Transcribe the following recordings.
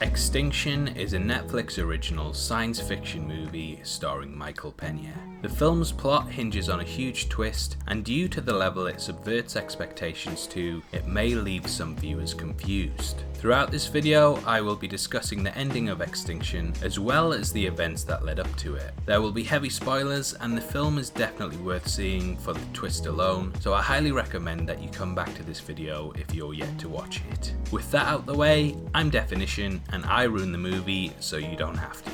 Extinction is a Netflix original science fiction movie starring Michael Pena. The film's plot hinges on a huge twist, and due to the level it subverts expectations to, it may leave some viewers confused. Throughout this video, I will be discussing the ending of Extinction, as well as the events that led up to it. There will be heavy spoilers, and the film is definitely worth seeing for the twist alone, so I highly recommend that you come back to this video if you're yet to watch it. With that out the way, I'm Deffinition, and I ruin the movie so you don't have to.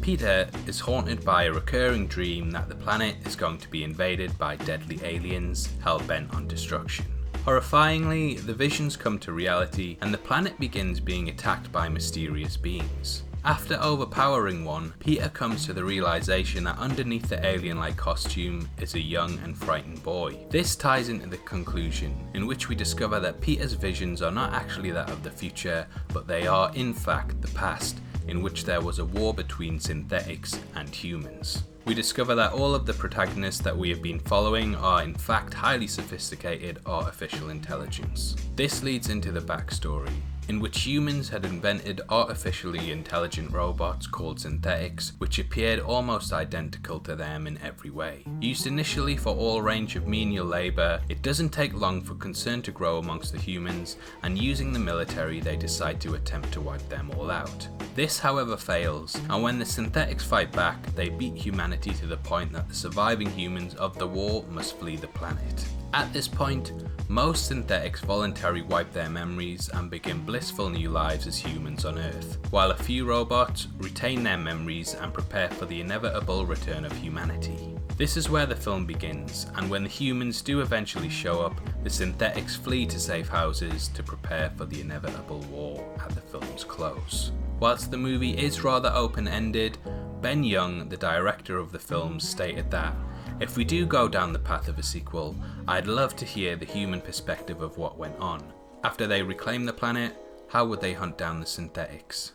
Peter is haunted by a recurring dream that the planet is going to be invaded by deadly aliens hell-bent on destruction. Horrifyingly, the visions come to reality and the planet begins being attacked by mysterious beings. After overpowering one, Peter comes to the realization that underneath the alien-like costume is a young and frightened boy. This ties into the conclusion, in which we discover that Peter's visions are not actually that of the future, but they are in fact the past, in which there was a war between synthetics and humans. We discover that all of the protagonists that we have been following are in fact highly sophisticated artificial intelligence. This leads into the backstory, in which humans had invented artificially intelligent robots called synthetics, which appeared almost identical to them in every way. Used initially for all range of menial labour, it doesn't take long for concern to grow amongst the humans, and using the military they decide to attempt to wipe them all out. This however fails, and when the synthetics fight back, they beat humanity to the point that the surviving humans of the war must flee the planet. At this point, most synthetics voluntarily wipe their memories and begin blissful new lives as humans on Earth, while a few robots retain their memories and prepare for the inevitable return of humanity. This is where the film begins, and when the humans do eventually show up, the synthetics flee to safe houses to prepare for the inevitable war at the film's close. Whilst the movie is rather open-ended, Ben Young, the director of the film, stated that, "If we do go down the path of a sequel, I'd love to hear the human perspective of what went on. After they reclaim the planet, how would they hunt down the synthetics?"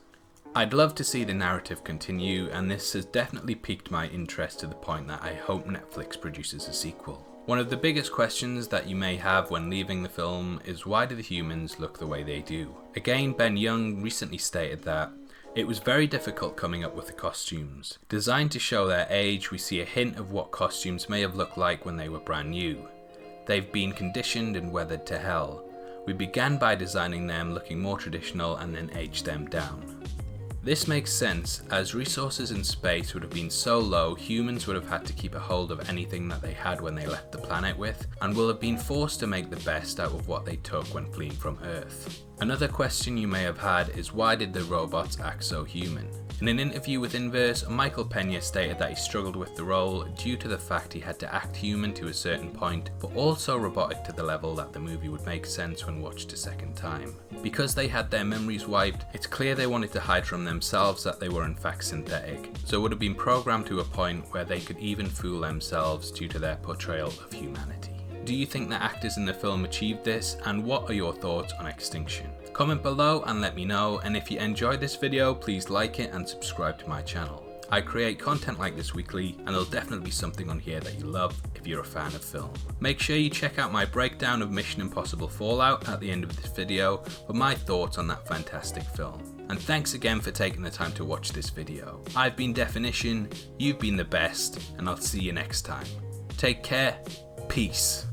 I'd love to see the narrative continue, and this has definitely piqued my interest to the point that I hope Netflix produces a sequel. One of the biggest questions that you may have when leaving the film is, why do the humans look the way they do? Again, Ben Young recently stated that it was very difficult coming up with the costumes. Designed to show their age, we see a hint of what costumes may have looked like when they were brand new. They've been conditioned and weathered to hell. We began by designing them looking more traditional and then aged them down. This makes sense, as resources in space would have been so low, humans would have had to keep a hold of anything that they had when they left the planet with, and will have been forced to make the best out of what they took when fleeing from Earth. Another question you may have had is, why did the robots act so human? In an interview with Inverse, Michael Pena stated that he struggled with the role due to the fact he had to act human to a certain point, but also robotic to the level that the movie would make sense when watched a second time. Because they had their memories wiped, it's clear they wanted to hide from themselves that they were in fact synthetic, so would have been programmed to a point where they could even fool themselves due to their portrayal of humanity. Do you think the actors in the film achieved this, and what are your thoughts on Extinction? Comment below and let me know, and if you enjoyed this video, please like it and subscribe to my channel. I create content like this weekly, and there'll definitely be something on here that you love if you're a fan of film. Make sure you check out my breakdown of Mission Impossible Fallout at the end of this video for my thoughts on that fantastic film. And thanks again for taking the time to watch this video. I've been Deffinition, you've been the best, and I'll see you next time. Take care, peace.